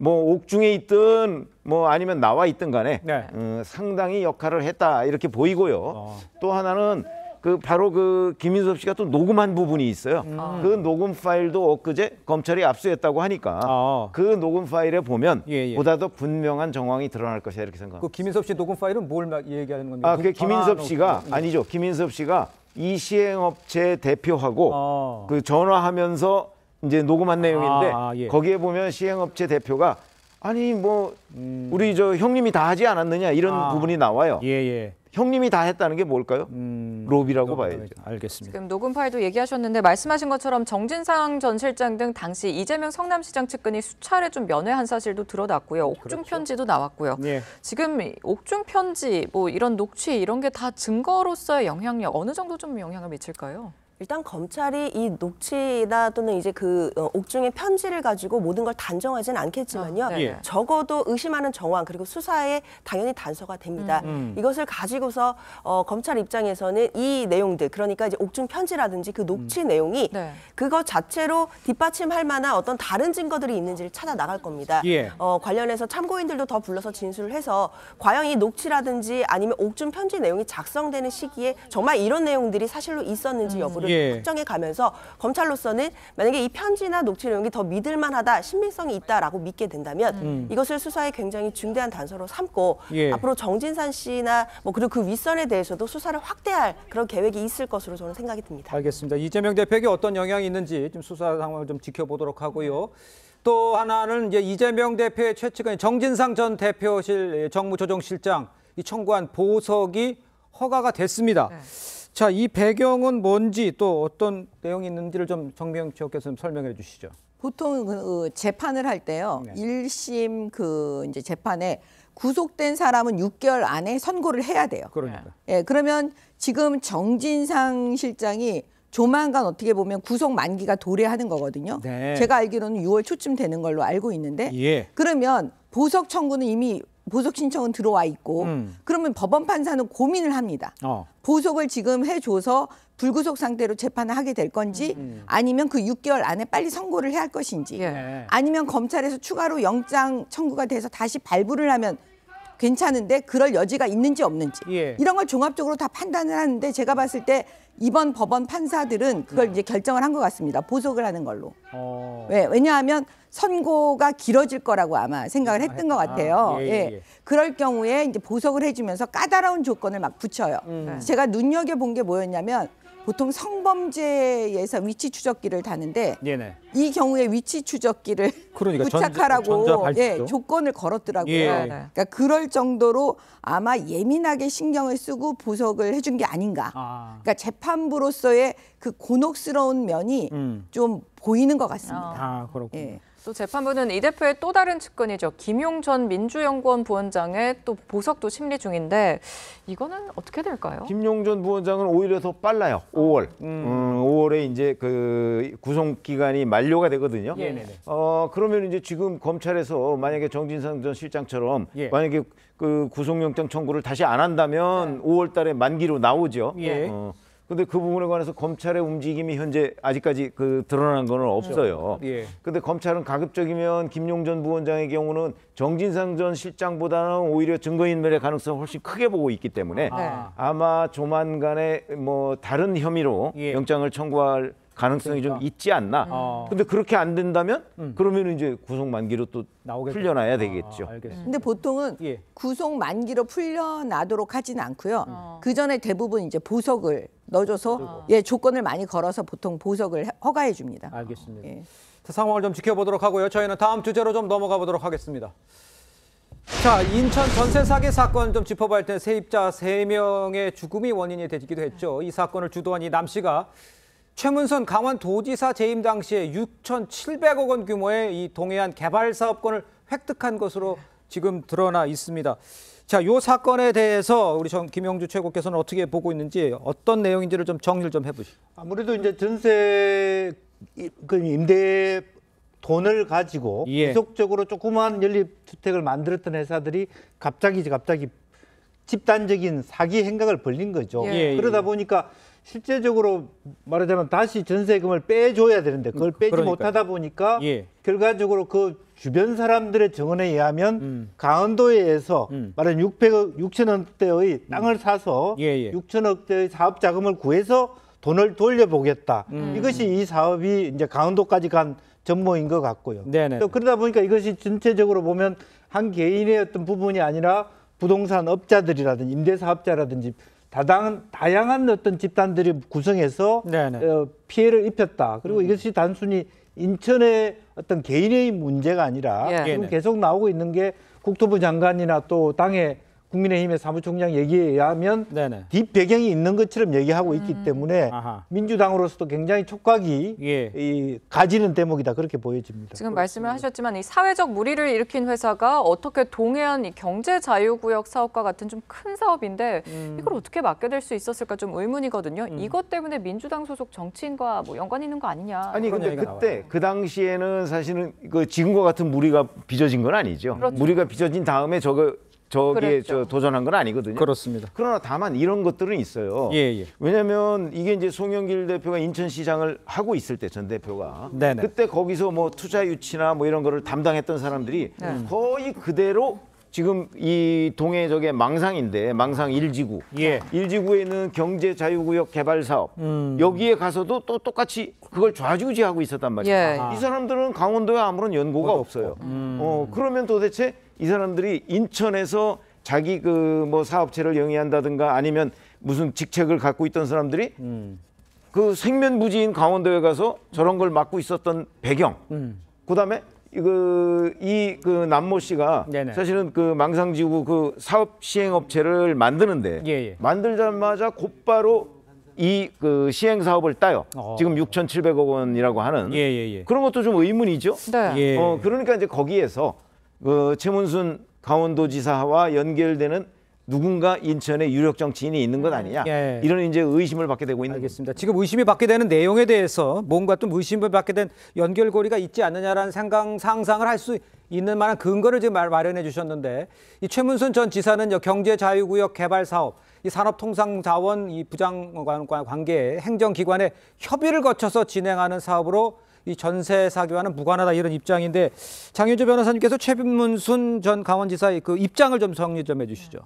뭐 옥중에 있든 뭐 아니면 나와 있든 간에 상당히 역할을 했다 이렇게 보이고요. 또 하나는 그 바로 그 김인섭 씨가 또 녹음한 부분이 있어요. 그 녹음 파일도 엊그제 검찰이 압수했다고 하니까 그 녹음 파일에 보면 보다 더 분명한 정황이 드러날 것이다 이렇게 생각합니다. 그 김인섭 씨 녹음 파일은 뭘 얘기하는 겁니까? 그게 김인섭 씨가 아니죠. 김인섭 씨가 이 시행업체 대표하고 그 전화하면서 이제 녹음한 내용인데 거기에 보면 시행업체 대표가 아니 뭐 우리 저 형님이 다 하지 않았느냐 이런 부분이 나와요. 형님이 다 했다는 게 뭘까요? 로비라고 봐야죠. 알겠습니다. 지금 녹음 파일도 얘기하셨는데 말씀하신 것처럼 정진상 전 실장 등 당시 이재명 성남시장 측근이 수차례 좀 면회한 사실도 드러났고요. 옥중 편지도 나왔고요. 지금 옥중 편지 뭐 이런 녹취 이런 게 다 증거로서의 영향력 어느 정도 좀 영향을 미칠까요? 일단 검찰이 이 녹취나 또는 이제 그 옥중의 편지를 가지고 모든 걸 단정하지는 않겠지만요. 적어도 의심하는 정황 그리고 수사에 당연히 단서가 됩니다. 이것을 가지고서 검찰 입장에서는 이 내용들 그러니까 이제 옥중 편지라든지 그 녹취 내용이 그것 자체로 뒷받침할 만한 어떤 다른 증거들이 있는지를 찾아 나갈 겁니다. 관련해서 참고인들도 더 불러서 진술을 해서 과연 이 녹취라든지 아니면 옥중 편지 내용이 작성되는 시기에 정말 이런 내용들이 사실로 있었는지 여부를 확정해 가면서 검찰로서는 만약에 이 편지나 녹취 내용이 더 믿을만하다, 신빙성이 있다라고 믿게 된다면 이것을 수사에 굉장히 중대한 단서로 삼고 앞으로 정진상 씨나 뭐 그리고 그 윗선에 대해서도 수사를 확대할 그런 계획이 있을 것으로 저는 생각이 듭니다. 알겠습니다. 이재명 대표에게 어떤 영향이 있는지 좀 수사 상황을 좀 지켜보도록 하고요. 또 하나는 이제 이재명 대표의 최측근 정진상 전 대표실 정무조정실장 이 청구한 보석이 허가가 됐습니다. 자, 이 배경은 뭔지 또 어떤 내용이 있는지를 좀 정명철 교수님 설명해 주시죠. 보통 그 재판을 할 때요. 네. 1심 그 이제 재판에 구속된 사람은 6개월 안에 선고를 해야 돼요. 그러니까. 예, 그러면 지금 정진상 실장이 조만간 어떻게 보면 구속 만기가 도래하는 거거든요. 네. 제가 알기로는 6월 초쯤 되는 걸로 알고 있는데 예. 그러면 보석 청구는 이미 보석 신청은 들어와 있고 그러면 법원 판사는 고민을 합니다. 보석을 지금 해줘서 불구속 상태로 재판을 하게 될 건지 아니면 그 6개월 안에 빨리 선고를 해야 할 것인지 아니면 검찰에서 추가로 영장 청구가 돼서 다시 발부를 하면 괜찮은데 그럴 여지가 있는지 없는지 이런 걸 종합적으로 다 판단을 하는데 제가 봤을 때 이번 법원 판사들은 그걸 이제 결정을 한 것 같습니다. 보석을 하는 걸로. 왜냐하면 선고가 길어질 거라고 아마 생각을 했던 것 같아요. 그럴 경우에 이제 보석을 해주면서 까다로운 조건을 막 붙여요. 제가 눈여겨본 게 뭐였냐면 보통 성범죄에서 위치 추적기를 다는데 이 경우에 위치 추적기를 부착하라고 조건을 걸었더라고요. 그러니까 그럴 정도로 아마 예민하게 신경을 쓰고 보석을 해준 게 아닌가. 그러니까 재판부로서의 그 곤혹스러운 면이 좀 보이는 것 같습니다. 그렇군요. 또 재판부는 이 대표의 또 다른 측근이죠. 김용 전 민주연구원 부원장의 또 보석도 심리 중인데 이거는 어떻게 될까요? 김용 전 부원장은 오히려 더 빨라요. 5월. 5월에 이제 그 구속 기간이 만료가 되거든요. 그러면 이제 지금 검찰에서 만약에 정진상 전 실장처럼 만약에 그 구속영장 청구를 다시 안 한다면 5월 달에 만기로 나오죠. 근데 그 부분에 관해서 검찰의 움직임이 현재 아직까지 그 드러난 건 없어요. 근데 검찰은 가급적이면 김용 전 부원장의 경우는 정진상 전 실장보다는 오히려 증거인멸의 가능성을 훨씬 크게 보고 있기 때문에 아마 조만간에 뭐 다른 혐의로 영장을 청구할 가능성이 좀 있지 않나. 근데 그렇게 안 된다면 그러면 이제 구속 만기로 또 풀려나야 되겠죠. 근데 보통은 구속 만기로 풀려나도록 하지는 않고요. 그 전에 대부분 이제 보석을 넣어줘서 조건을 많이 걸어서 보통 보석을 허가해 줍니다. 알겠습니다. 자, 상황을 좀 지켜보도록 하고요. 저희는 다음 주제로 좀 넘어가 보도록 하겠습니다. 자, 인천 전세 사기 사건 좀 짚어봐야 할 텐데 세입자 3명의 죽음이 원인이 되기도 했죠. 이 사건을 주도한 이 남 씨가 최문선 강원도지사 재임 당시에 6,700억 원 규모의 이 동해안 개발 사업권을 획득한 것으로 지금 드러나 있습니다. 자, 이 사건에 대해서 우리 김영주 최고께서는 어떻게 보고 있는지 어떤 내용인지를 좀 정리를 좀 해보시죠. 아무래도 이제 전세 그 임대 돈을 가지고 지속적으로 조그마한 연립주택을 만들었던 회사들이 갑자기 집단적인 사기 행각을 벌린 거죠. 그러다 보니까 실제적으로 말하자면 다시 전세금을 빼줘야 되는데 그걸 빼지 못하다 보니까 결과적으로 그 주변 사람들의 증언에 의하면 강원도에서 말하자면 6천억대의 땅을 사서 6천억대의 사업 자금을 구해서 돈을 돌려보겠다. 이것이 이 사업이 이제 강원도까지 간 전모인 것 같고요. 또 그러다 보니까 이것이 전체적으로 보면 한 개인의 어떤 부분이 아니라 부동산 업자들이라든지 임대사업자라든지 다양한 어떤 집단들이 구성해서 피해를 입혔다. 그리고 이것이 단순히 인천의 어떤 개인의 문제가 아니라 지금 계속 나오고 있는 게 국토부 장관이나 또 당의 국민의힘의 사무총장 얘기에 의하면 뒷배경이 있는 것처럼 얘기하고 있기 때문에 민주당으로서도 굉장히 촉각이 가지는 대목이다 그렇게 보여집니다. 지금 말씀을 하셨지만 이 사회적 물의를 일으킨 회사가 어떻게 동해안 이 경제자유구역 사업과 같은 좀 큰 사업인데 이걸 어떻게 맡겨낼 수 있었을까 좀 의문이거든요. 이것 때문에 민주당 소속 정치인과 뭐 연관이 있는 거 아니냐. 아니 근데 그때 그 당시에는 사실은 그 지금과 같은 물의가 빚어진 건 아니죠. 물의가 빚어진 다음에 저기에 도전한 건 아니거든요. 그렇습니다. 그러나 다만 이런 것들은 있어요. 왜냐하면 이게 이제 송영길 대표가 인천시장을 하고 있을 때 전 대표가 그때 거기서 뭐 투자 유치나 뭐 이런 거를 담당했던 사람들이 거의 그대로 지금 이 동해 저게 망상인데 망상 1지구 1지구에 있는 경제자유구역 개발 사업 여기에 가서도 또 똑같이 그걸 좌지우지하고 있었단 말이에요. 이 사람들은 강원도에 아무런 연고가 없어요. 그러면 도대체 이 사람들이 인천에서 자기 그 뭐 사업체를 영위한다든가 아니면 무슨 직책을 갖고 있던 사람들이 그 생면부지인 강원도에 가서 저런 걸 맡고 있었던 배경, 그다음에 그 남모 씨가 네네. 사실은 그 망상지구 그 사업 시행업체를 만드는데 만들자마자 곧바로 이 그 시행 사업을 따요. 지금 6,700억 원이라고 하는 그런 것도 좀 의문이죠. 네. 그러니까 이제 거기에서 그 최문순 강원도지사와 연결되는 누군가 인천에 유력 정치인이 있는 것 아니냐 이런 이제 의심을 받게 되고 있는 알겠습니다. 지금 의심이 받게 되는 내용에 대해서 뭔가 좀 의심을 받게 된 연결고리가 있지 않느냐라는 상상을 할 수 있는 만한 근거를 지금 마련해 주셨는데 이 최문순 전 지사는 경제자유구역 개발 사업, 이 산업통상자원 이 부장과 관계 행정기관의 협의를 거쳐서 진행하는 사업으로 이 전세 사기와는 무관하다 이런 입장인데 장윤주 변호사님께서 최문순 전 강원지사의 그 입장을 좀 정리 좀 해주시죠.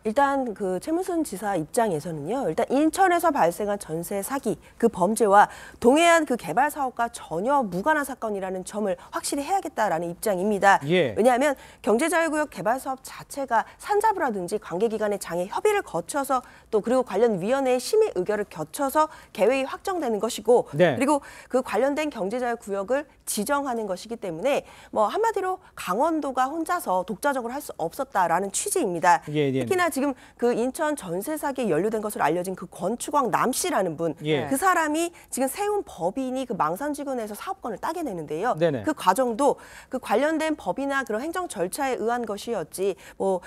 일단 그 최문순 지사 입장에서는요. 일단 인천에서 발생한 전세 사기 그 범죄와 동해안 그 개발 사업과 전혀 무관한 사건이라는 점을 확실히 해야겠다라는 입장입니다. 왜냐하면 경제자유구역 개발 사업 자체가 산자부라든지 관계기관의 장애 협의를 거쳐서 또 그리고 관련 위원회의 심의 의결을 거쳐서 계획이 확정되는 것이고 그리고 그 관련된 경제자유구역을 지정하는 것이기 때문에 뭐 한마디로 강원도가 혼자서 독자적으로 할 수 없었다라는 취지입니다. 특히나 지금 그 인천 전세 사기에 연루된 것으로 알려진 그 권추광 남 씨라는 분, 그 사람이 지금 세운 법인이 그 망산지구 내에서 사업권을 따게 되는데요. 그 과정도 그 관련된 법이나 그런 행정 절차에 의한 것이었지 뭐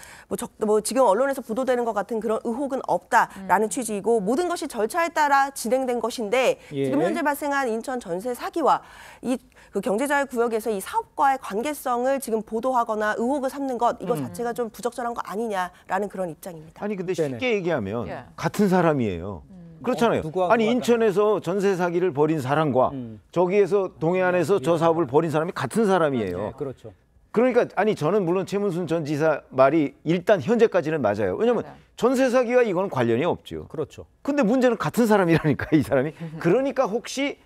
지금 언론에서 보도되는 것 같은 그런 의혹은 없다라는 취지이고 모든 것이 절차에 따라 진행된 것인데 지금 현재 발생한 인천 전세 사기와 이 그 경제자유구역에서 이 사업과의 관계성을 지금 보도하거나 의혹을 삼는 것 이거 자체가 좀 부적절한 거 아니냐라는 그런 입장입니다. 아니 근데 쉽게 얘기하면 같은 사람이에요. 그렇잖아요. 아니 인천에서 전세 사기를 벌인 사람과 저기에서 동해안에서 저 사업을 벌인 사람이 같은 사람이에요. 그렇죠. 그러니까 아니 저는 물론 최문순 전 지사 말이 일단 현재까지는 맞아요. 왜냐하면 전세 사기와 이거는 관련이 없죠. 그렇죠. 근데 문제는 같은 사람이라니까 이 사람이. 그러니까 혹시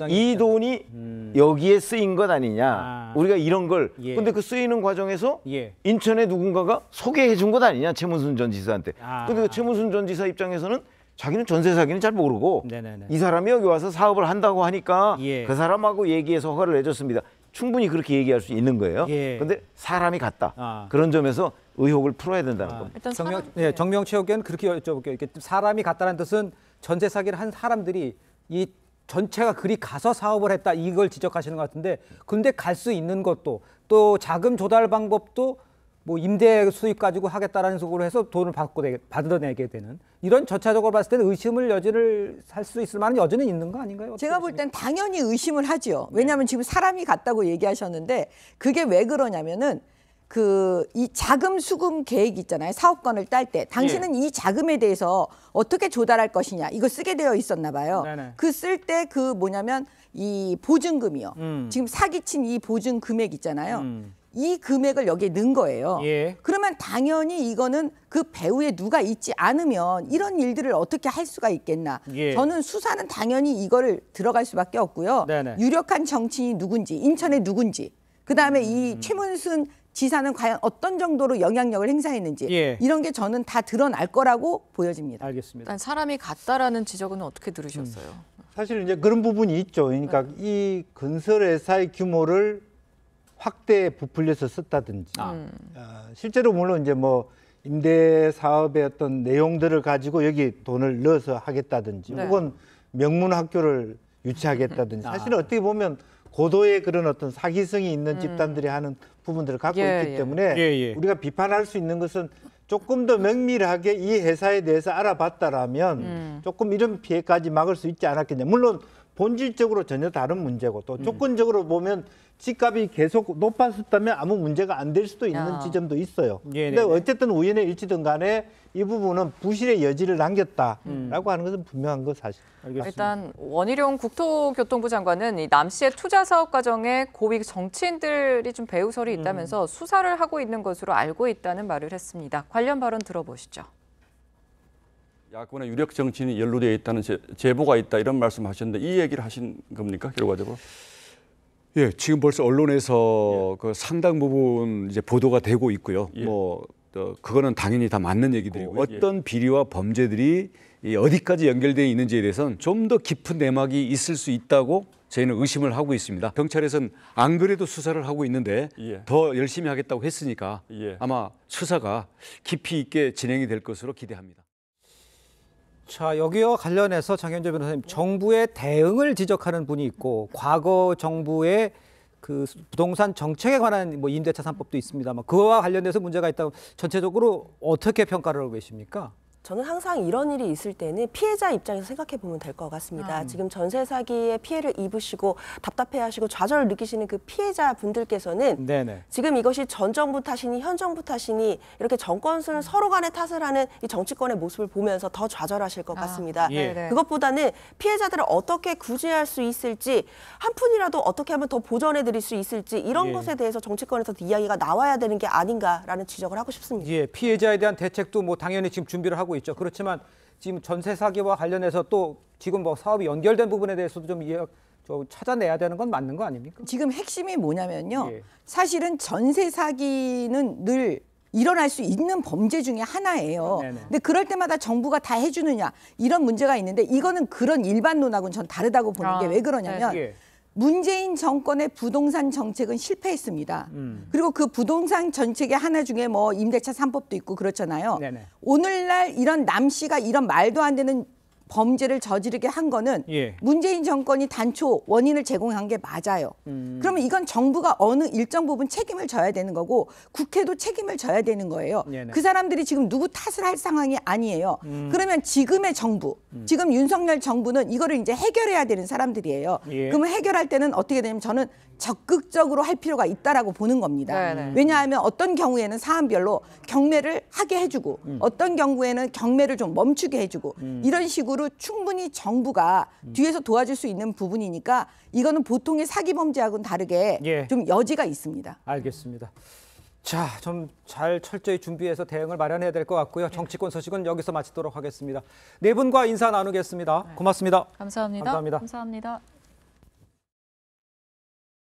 이 돈이 여기에 쓰인 것 아니냐. 우리가 이런 걸. 근데 그 쓰이는 과정에서 인천에 누군가가 소개해 준 것 아니냐. 최문순 전 지사한테. 근데 그 최문순 전 지사 입장에서는 자기는 전세 사기는 잘 모르고 이 사람이 여기 와서 사업을 한다고 하니까 그 사람하고 얘기해서 허가를 내줬습니다. 충분히 그렇게 얘기할 수 있는 거예요. 그런데 사람이 같다. 그런 점에서 의혹을 풀어야 된다는 겁니다. 정명채 의견 그렇게 여쭤볼게요. 이렇게 사람이 같다는 뜻은 전세 사기를 한 사람들이 이 전체가 그리 가서 사업을 했다 이걸 지적하시는 것 같은데 근데 갈 수 있는 것도 또 자금 조달 방법도 뭐 임대 수입 가지고 하겠다라는 식으로 해서 돈을 받아내게 되는 이런 전체적으로 봤을 때는 의심을 여지를 살 수 있을 만한 여지는 있는 거 아닌가요? 제가 볼 땐 당연히 의심을 하죠. 왜냐하면 지금 사람이 같다고 얘기하셨는데 그게 왜 그러냐면은 이 자금 수금 계획 있잖아요. 사업권을 딸 때 당신은 이 자금에 대해서 어떻게 조달할 것이냐 이거 쓰게 되어 있었나 봐요. 그 쓸 때 그 뭐냐면 이 보증금이요. 지금 사기친 이 보증 금액 있잖아요. 이 금액을 여기에 넣은 거예요. 그러면 당연히 이거는 그 배후에 누가 있지 않으면 이런 일들을 어떻게 할 수가 있겠나. 저는 수사는 당연히 이거를 들어갈 수밖에 없고요. 유력한 정치인이 누군지, 인천에 누군지, 그다음에 이 최문순 지사는 과연 어떤 정도로 영향력을 행사했는지 이런 게 저는 다 드러날 거라고 보여집니다. 알겠습니다. 일단 사람이 같다라는 지적은 어떻게 들으셨어요? 사실 이제 그런 부분이 있죠. 그러니까 이 건설회사의 규모를 확대 부풀려서 썼다든지 실제로 물론 이제 뭐 임대 사업의 어떤 내용들을 가지고 여기 돈을 넣어서 하겠다든지 혹은 명문 학교를 유치하겠다든지 사실은 어떻게 보면 고도의 그런 어떤 사기성이 있는 집단들이 하는 부분들을 갖고 있기 때문에 우리가 비판할 수 있는 것은 조금 더 면밀하게 이 회사에 대해서 알아봤다라면 조금 이런 피해까지 막을 수 있지 않았겠냐. 물론 본질적으로 전혀 다른 문제고 또 조건적으로 보면 집값이 계속 높았었다면 아무 문제가 안 될 수도 있는 지점도 있어요. 근데 어쨌든 우연의 일치든 간에 이 부분은 부실의 여지를 남겼다라고 하는 것은 분명한 거 사실. 일단 원희룡 국토교통부 장관은 이 남 씨의 투자 사업 과정에 고위 정치인들이 좀 배후설이 있다면서 수사를 하고 있는 것으로 알고 있다는 말을 했습니다. 관련 발언 들어보시죠. 야권의 유력 정치인이 연루되어 있다는 제보가 있다 이런 말씀하셨는데 이 얘기를 하신 겁니까 결과적으로? 예, 지금 벌써 언론에서 그 상당 부분 이제 보도가 되고 있고요. 뭐 그거는 당연히 다 맞는 얘기들이고 어떤 비리와 범죄들이 어디까지 연결되어 있는지에 대해서는 좀 더 깊은 내막이 있을 수 있다고 저희는 의심을 하고 있습니다. 경찰에서는 안 그래도 수사를 하고 있는데 더 열심히 하겠다고 했으니까 아마 수사가 깊이 있게 진행이 될 것으로 기대합니다. 자, 여기와 관련해서 장현재 변호사님, 정부의 대응을 지적하는 분이 있고 과거 정부의 그 부동산 정책에 관한 뭐 임대차 3법도 있습니다만 그와 관련돼서 문제가 있다고 전체적으로 어떻게 평가를 하고 계십니까? 저는 항상 이런 일이 있을 때는 피해자 입장에서 생각해 보면 될 것 같습니다. 지금 전세 사기에 피해를 입으시고 답답해하시고 좌절을 느끼시는 그 피해자분들께서는 지금 이것이 전 정부 탓이니 현 정부 탓이니 이렇게 정권을 서로 간에 탓을 하는 이 정치권의 모습을 보면서 더 좌절하실 것 같습니다. 그것보다는 피해자들을 어떻게 구제할 수 있을지 한 푼이라도 어떻게 하면 더 보전해 드릴 수 있을지 이런 것에 대해서 정치권에서 이야기가 나와야 되는 게 아닌가라는 지적을 하고 싶습니다. 피해자에 대한 대책도 뭐 당연히 지금 준비를 하고 있죠. 그렇지만 지금 전세 사기와 관련해서 또 지금 뭐 사업이 연결된 부분에 대해서도 좀 찾아내야 되는 건 맞는 거 아닙니까? 지금 핵심이 뭐냐면요. 사실은 전세 사기는 늘 일어날 수 있는 범죄 중에 하나예요. 근데 그럴 때마다 정부가 다 해주느냐 이런 문제가 있는데 이거는 그런 일반론하고는 전 다르다고 보는 게 왜 그러냐면 문재인 정권의 부동산 정책은 실패했습니다. 그리고 그 부동산 정책의 하나 중에 뭐 임대차 3법도 있고 그렇잖아요. 오늘날 이런 남 씨가 이런 말도 안 되는 범죄를 저지르게 한 거는 문재인 정권이 단초 원인을 제공한 게 맞아요. 그러면 이건 정부가 어느 일정 부분 책임을 져야 되는 거고 국회도 책임을 져야 되는 거예요. 그 사람들이 지금 누구 탓을 할 상황이 아니에요. 그러면 지금의 정부, 지금 윤석열 정부는 이거를 이제 해결해야 되는 사람들이에요. 그러면 해결할 때는 어떻게 되냐면 저는 적극적으로 할 필요가 있다라고 보는 겁니다. 왜냐하면 어떤 경우에는 사안별로 경매를 하게 해주고 어떤 경우에는 경매를 좀 멈추게 해주고 이런 식으로 충분히 정부가 뒤에서 도와줄 수 있는 부분이니까 이거는 보통의 사기 범죄하고는 다르게 좀 여지가 있습니다. 알겠습니다. 자, 좀 잘 철저히 준비해서 대응을 마련해야 될 것 같고요. 정치권 소식은 여기서 마치도록 하겠습니다. 네 분과 인사 나누겠습니다. 고맙습니다. 감사합니다. 감사합니다. 감사합니다.